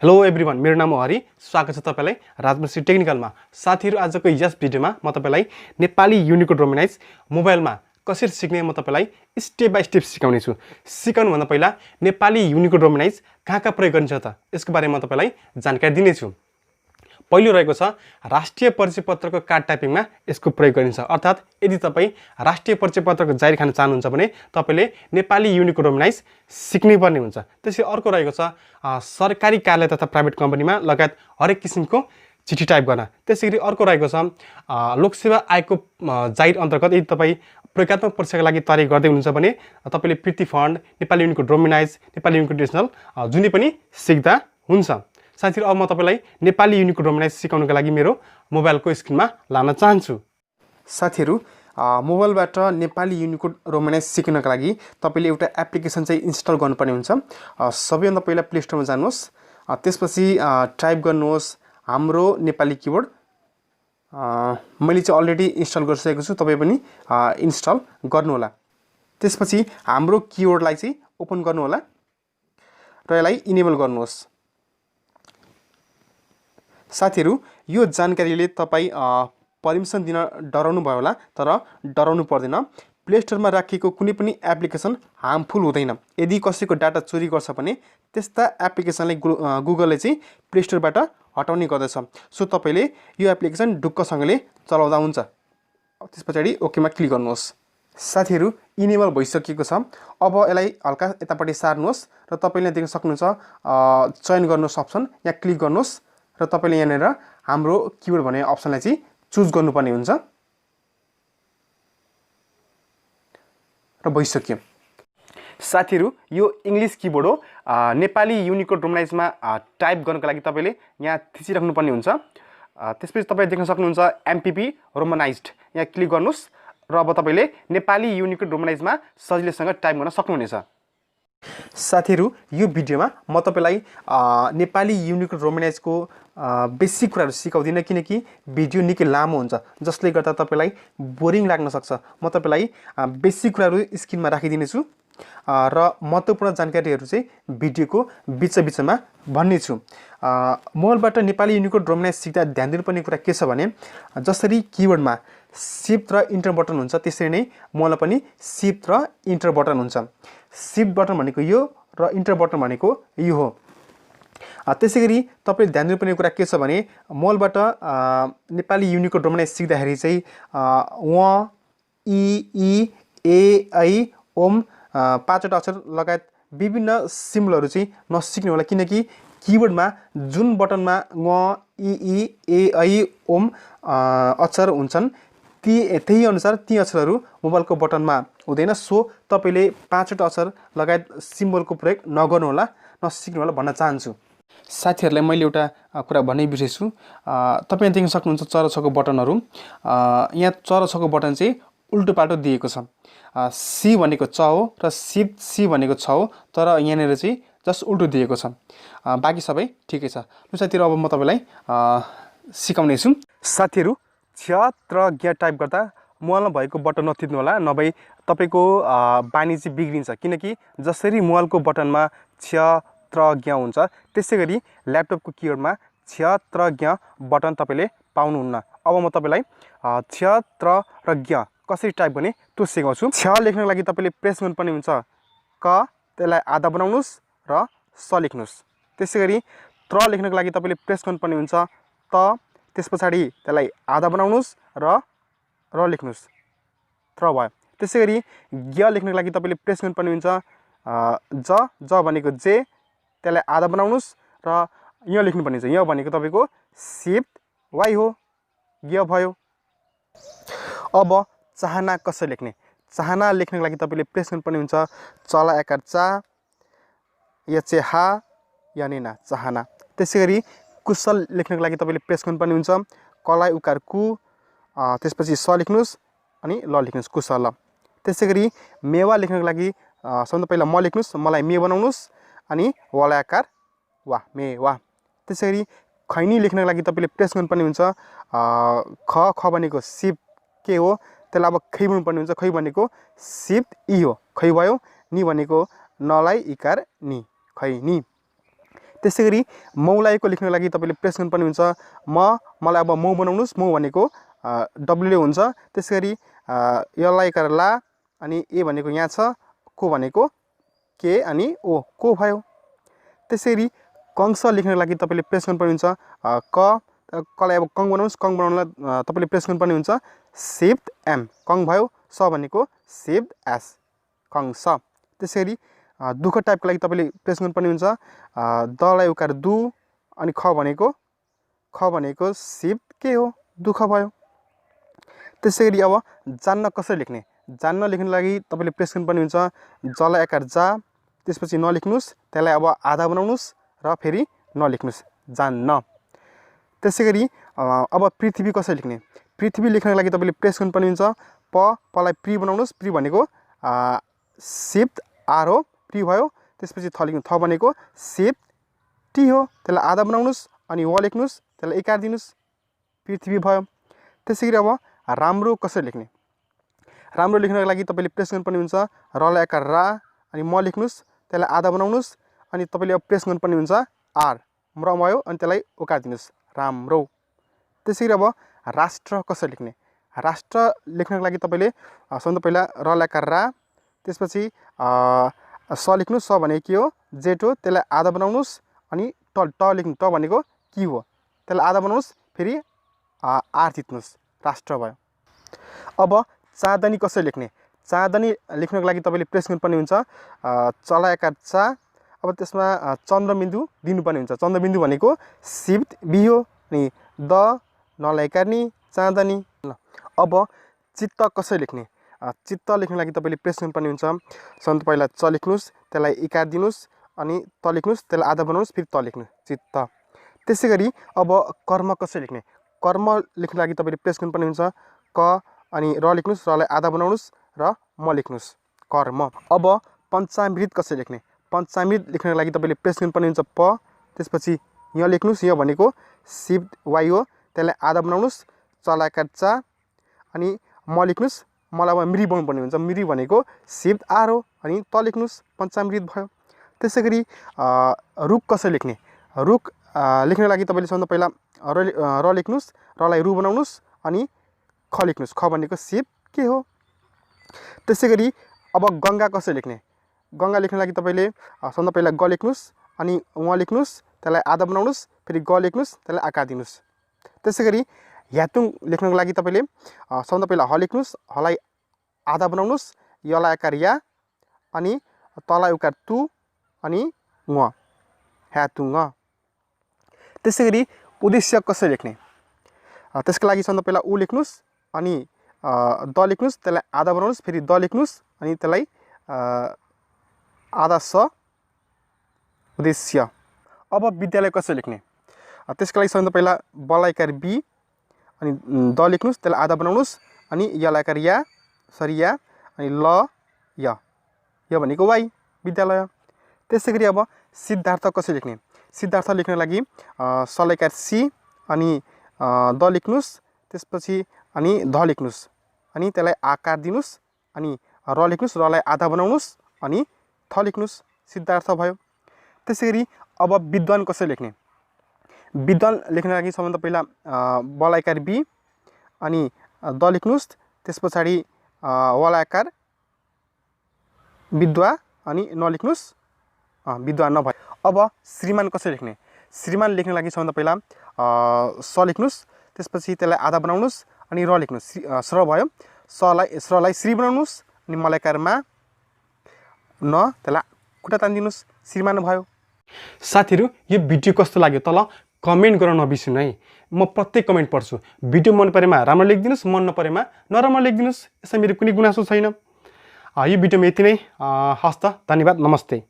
Hello everyone, मेरो नाम हो हरि। स्वागत छ तपाईलाई राजबंशी टेक्निकलमा। साथीहरु, आजको यस भिडियोमा म तपाईलाई नेपाली युनिकोड रोमनाइज मोबाइलमा कसरी सिक्ने म तपाईलाई स्टेप बाइ स्टेप सिकाउने छु। सिकाउनु भन्दा पहिला नेपाली युनिकोड रोमनाइज कहाँ प्रयोग गरिन्छ त यसको बारेमा म तपाईलाई जानकारी दिने छु। पहिलो रहेको छ राष्ट्रिय परिचय पत्रको कार्ड टाइपिङमा यसको प्रयोग गरिन्छ। अर्थात् यदि तपाईँ राष्ट्रिय परिचय पत्रको जारी खान चाहनुहुन्छ भने तपाईले नेपाली युनिकोड रोमनाइज सिक्नै पर्ने हुन्छ। त्यसै अर्को रहेको छ सरकारी कार्यालय तथा प्राइभेट कम्पनीमा लगायत हरेक किसिमको चिठी टाइप गर्न। त्यसैगरी अर्को रहेको छ लोकसेवा आयोगको जाहिर अन्तर्गत यदि तपाईँ प्रयोगात्मक परीक्षाका लागि तयारी गर्दै हुनुहुन्छ भने तपाईले Preeti font, Nepali unicode romanize, Nepali unicode national जुनै पनि सिक्दा हुन्छ। साथीहरु, अब म तपाईलाई नेपाली युनिकोड रोमनाइज सिकाउनका लागि मेरो मोबाइलको स्क्रिनमा लान चाहन्छु। साथीहरु, मोबाइलबाट नेपाली युनिकोड रोमनाइज सिक्नका लागि तपाईले एउटा एप्लिकेसन चाहिँ इन्स्टल गर्नुपर्ने हुन्छ। सबैभन्दा पहिला प्ले स्टोरमा जानुहोस्, त्यसपछि टाइप गर्नुहोस् हाम्रो नेपाली किबोर्ड। मैले चाहिँ अलरेडी इन्स्टल गरिसकेको छु, तपाई पनि इन्स्टल गर्नुहोला। त्यसपछि हाम्रो किबोर्डलाई चाहिँ ओपन गर्नुहोला र यसलाई इनेबल गर्नुहोस्। साथीहरु, यो जानकारीले तपाई पर्मिसन दिन डराउनु भयो होला, तर डराउनु पर्दैन। प्ले स्टोरमा राखिएको कुनै पनि एप्लिकेसन हार्मफुल हुँदैन। यदि कसैको डाटा चोरी गर्छ भने त्यस्ता एप्लिकेसनलाई गुगलले चाहिँ प्ले स्टोरबाट हटाउने गर्दछ। सो तपाईले यो एप्लिकेसन ढुक्कसँगले चलाउँदा हुन्छ। त्यसपछि ओकेमा क्लिक गर्नुहोस्। साथीहरु, इनेबल भइसकेको छ। अब यसलाई हल्का यतापट्टि सार्नुहोस् र तपाईले देख्न सक्नुहुन्छ चयन गर्नुहोस् अप्सन, यहाँ क्लिक गर्नुहोस् र तपाईले यहाँनेर हाम्रो किबोर्ड भन्ने अप्सनलाई चाहिँ चुज गर्नुपर्ने हुन्छ र भइसक्यो। साथीहरु, यो इंग्लिश किबोर्ड हो। नेपाली युनिकोड रोमनाइजमा टाइप गर्नका लागि तपाईले यहाँ थिचिराख्नुपर्ने हुन्छ। त्यसपछि तपाईले देख्न सक्नुहुन्छ एमपीपी रोमनाइज्ड, यहाँ क्लिक गर्नुहोस् र अब तपाईले नेपाली युनिकोड रोमनाइजमा सजिलैसँग टाइप गर्न सक्नुहुनेछ। साथीहरु, यो भिडियोमा म तपाईलाई नेपाली युनिकोड रोमनाइजको बेसिक कुराहरु सिकाउँदिन, किनकि भिडियो निकै लामो हुन्छ जसले गर्दा तपाईलाई बोरिङ लाग्न सक्छ। म तपाईलाई बेसिक कुराहरु स्क्रिनमा राखिदिने छु र महत्त्वपूर्ण जानकारीहरु चाहिँ भिडियोको बीचमा भन्ने छु। मोबाइलबाट नेपाली युनिकोड रोमनाइज सिक्दा ध्यान दिनुपर्ने कुरा के छ भने जसरी किबोर्डमा शिफ्ट र इन्टर बटन हुन्छ त्यसरी नै मोबाइलमा पनि शिफ्ट र इन्टर बटन हुन्छ। शिफ्ट बटन भनेको यो र इन्टर बटन भनेको यो हो। त्यसैगरी तपाईले ध्यान दिनुपर्ने कुरा के छ भने मोबाइलबाट नेपाली युनिकोड रोमनाइज सिक्दाखेरि चाहिँ व इ ई ए ऐ ओम पाँचवटा अक्षर लगायत विभिन्न सिम्बलहरु चाहिँ नसिक्नु होला, किनकि किबोर्डमा जुन बटनमा ङ इ ई ए ऐ ओम अक्षर हुन्छन् त्यही अनुसार ती अक्षरहरु मोबाइलको बटनमा हुँदैन। सो तपाईले पाँचवटा अक्षर लगायत सिम्बलको प्रयोग नगर्नु होला, नसिक्नु होला भन्न चाहन्छु। साथीहरुलाई मैले एउटा कुरा भन्नै बिर्सेछु। तपाईले देख्न सक्नुहुन्छ चराछको बटनहरु। यहाँ चराछको बटन चाहिँ उल्टो पाल्टो दिएको छ। सी भनेको च हो र शिफ्ट सी भनेको छ हो, तर यहाँनेर चाहिँ जस्ट उल्टो दिएको छ। बाँकी सबै ठिकै छ। साथीहरु, अब म तपाईलाई सिकाउने छु। साथीहरु, छ र ज्ञ टाइप गर्दा मोबाइलमा भएको बटन नथिच्नु होला, नभए तपाईको बानी चाहिँ बिग्रिन्छ। किनकि जसरी मोबाइलको बटनमा छ र ज्ञ हुन्छ त्यसैगरी ल्यापटपको किबोर्डमा छ र ज्ञ बटन तपाईले पाउनुहुन्न। अब म तपाईलाई छ र ज्ञ कसरी टाइप गर्ने त्यो सिकाउँछु। छ लेख्नको लागि तपाईले प्रेस गर्नुपर्ने हुन्छ क, त्यसलाई आधा बनाउनुस् र स लेख्नुस्। त्यसैगरी त्र लेख्नको लागि तपाईले प्रेस गर्नुपर्ने हुन्छ त, त्यसपछि त्यसलाई आधा बनाउनुस् र लेख्नुस्, त्र भयो। त्यसैगरी ज्ञ लेख्नको लागि तपाईले प्रेस गर्नुपर्ने हुन्छ ज भनेको जे, त्यसलाई आधा बनाउनुस् र य लेख्नुपर्ने हुन्छ। य भनेको तपाईको शिफ्ट वाइ हो, ज्ञ भयो। अब चाहना कसरी लेख्ने? चाहना लेख्नको लागि तपाईले प्रेस गर्नुपर्ने हुन्छ चला आकार चा, या चाहिँ हा, यानि ना चाहना। त्यसैगरी कुशल लेख्नको लागि तपाईले प्रेस गर्नुपर्ने हुन्छ कलाई उकार कु, त्यसपछि स लेख्नुस् अनि ल लेख्नुस्, कुशल। त्यसैगरी मेवा लेख्नको लागि सबभन्दा पहिला म लेख्नुस्, मलाई मे बनाउनुस् अनि वाला आकार वा, मेवा। त्यसैगरी खैनी लेख्नको लागि तपाईले प्रेस गर्नुपर्ने हुन्छ ख भनेको शिफ्ट के हो, त्यसलाई अब खै भन्नुपर्ने हुन्छ। खै भनेको शिफ्ट ई हो, खै भयो। नि भनेको नलाई इकार नि, खैनी। त्यसैगरी मौलाएको लेख्नको लागि तपाईले प्रेस गर्नुपर्ने हुन्छ मलाई अब मौ बनाउनुस् मौ भनेको डब्ल्यु ले हुन्छ त्यसैगरी यसलाई कर ला अनि ए भनेको यहाँ छ को भनेको के अनि ओ को भयो त्यसैगरी कंस लेख्नको लागि तपाईले प्रेस गर्नुपर्ने हुन्छ कलाई अब कङ बनाउनुस् कङ बनाउनलाई तपाईले प्रेस गर्नुपर्ने हुन्छ शिफ्ट एम कङ भयो स भनेको शिफ्ट एस कंस त्यसैगरी दुख टाइपको लागि तपाईले प्रेस गर्नुपर्ने हुन्छ दलाई उकार दु अनि ख भनेको शिफ्ट के हो दुख भयो त्यसैगरी अब जान्न कसरी लेख्ने जान्न लेख्नको लागि तपाईले प्रेस गर्नुपर्ने हुन्छ जलाई आकार जा त्यसपछि नलेख्नुस् त्यसलाई अब आधा बनाउनुस् र फेरि नलेख्नुस् जान्न त्यसैगरी अब पृथ्वी कसरी लेख्ने पृथ्वी लेख्नको लागि तपाईले प्रेस गर्नुपर्ने हुन्छ पलाई प्रि बनाउनुस् प्रि भनेको शिफ्ट आर हो प्रि भयो त्यसपछि थ लेख्नु थ भनेको शिफ्ट टी हो त्यसलाई आधा बनाउनुस् अनि व लेख्नुस् त्यसलाई एकार दिनुस् पृथ्वी भयो त्यसैगरी अब राम्रो कसरी लेख्ने राम्रो लेख्नको लागि तपाईले प्रेस गर्नुपर्ने हुन्छ रलाई आकार रा अनि म लेख्नुस् त्यसलाई आधा बनाउनुस् अनि तपाईले अब प्रेस गर्नुपर्ने हुन्छ आर र भयो अनि त्यसलाई ओकार दिनुस् राम्रो त्यसैगरी अब राष्ट्र कसरी लेख्ने राष्ट्र लेख्नको लागि तपाईले सबभन्दा पहिला रलाई आकार रा त्यसपछि स लेख्नु स भनेको के हो जेट हो त्यसलाई आधा बनाउनुस् अनि ट लेख्नु ट भनेको कि हो त्यसलाई आधा बनाउनुस् फेरि आर थिच्नुस् राष्ट्र भयो अब चाँदनी कसरी लेख्ने चाँदनी लेख्नको लागि तपाईले प्रेस गर्नुपर्ने हुन्छ चलाई आकार चा अब त्यसमा चन्द्रबिन्दु दिनुपर्ने हुन्छ चन्द्रबिन्दु भनेको शिफ्ट बी हो अनि द नलाई आकार नि चाँदनी अब चित्त कसरी लेख्ने चित्त लेख्नको लागि तपाईले प्रेस गर्नुपर्ने हुन्छ सबभन्दा पहिला च लेख्नुस् त्यसलाई इकार दिनुस् अनि त लेख्नुस् त्यसलाई आधा बनाउनुस् फेरि त लेख्नु चित्त त्यसैगरी अब कर्म कसरी लेख्ने कर्म लेख्नको लागि तपाईले प्रेस गर्नुपर्ने हुन्छ क अनि र लेख्नुस् रलाई आधा बनाउनुस् र म लेख्नुस् कर्म अब पञ्चामृत कसरी लेख्ने पञ्चामृत लेख्नको लागि तपाईले प्रेस गर्नुपर्ने हुन्छ प त्यसपछि यहाँ लेख्नुस् यहाँ भनेको शिफ्ट वाइ हो त्यसलाई आधा बनाउनुस् चलाई आकार चा अनि म लेख्नुस् मलाई अब मृ बनाउनुपर्ने हुन्छ मृ भनेको शिफ्ट आर हो अनि त लेख्नुस् पञ्चामृत भयो त्यसैगरी रुख कसरी लेख्ने रुख लेख्नको लागि तपाईले सबभन्दा पहिला र लेख्नुस् रलाई रु बनाउनुस् अनि ख लेख्नुस् ख भनेको शिफ्ट के हो त्यसैगरी अब गङ्गा कसरी लेख्ने गङ्गा लेख्नको लागि तपाईले सबभन्दा पहिला ग लेख्नुस् अनि उहाँ लेख्नुस् त्यसलाई आधा बनाउनुस् फेरि ग लेख्नुस् त्यसलाई आकार दिनुस् त्यसैगरी ह्यातुङ लेख्नको लागि तपाईले सबभन्दा पहिला ह लेख्नुस् हलाई आधा बनाउनुस् यलाई आकार या अनि तलाई उकार तु अनि ङ ह्यातुङ त्यसैगरी उद्देश्य कसरी लेख्ने त्यसको लागि सबभन्दा पहिला उ लेख्नुस् अनि द लेख्नुस् त्यसलाई आधा बनाउनुस् फेरि द लेख्नुस् अनि त्यसलाई आधा स उद्देश्य अब विद्यालय कसरी लेख्ने त्यसको लागि सबभन्दा पहिला बलाई आकार बी अनि द लेख्नुस् त्यसलाई आधा बनाउनुस् अनि यलाई आकार या सरी या अनि ल य भनेको वाइ विद्यालय त्यसैगरी अब सिद्धार्थ कसरी लेख्ने सिद्धार्थ लेख्नको लागि सलाई आकार सी अनि द लेख्नुस् त्यसपछि अनि ध लेख्नुस् अनि त्यसलाई आकार दिनुस् अनि र लेख्नुस् रलाई आधा बनाउनुस् अनि थ लेख्नुस् सिद्धार्थ भयो त्यसैगरी अब विद्वान कसरी लेख्ने विद्वान लेख्नको लागि सबभन्दा पहिला बलाई आकार बी अनि द लेख्नुस् त्यस पछाडि वाला आकार विद्वा अनि नलेख्नुस् विद्वान नभए अब श्रीमान कसरी लेख्ने श्रीमान लेख्नको लागि सबभन्दा पहिला स लेख्नुस् त्यसपछि त्यसलाई आधा बनाउनुस् अनि र लेख्नुस् स्र भयो स्रलाई श्री बनाउनुस् अनि मलाई आकारमा न त्यसलाई खुट्टा तानिदिनुस् श्रीमान भयो साथीहरु यो भिडियो कस्तो लाग्यो तल कमेन्ट गर्न नबिर्सनु है म प्रत्येक कमेन्ट पढ्छु भिडियो मन परेमा राम्रो लेखिदिनुस् मन नपरेमा नराम्रो लेखिदिनुस् यसमा मेरो कुनै गुनासो छैन यो भिडियोमा यति नै हस्त धन्यवाद नमस्ते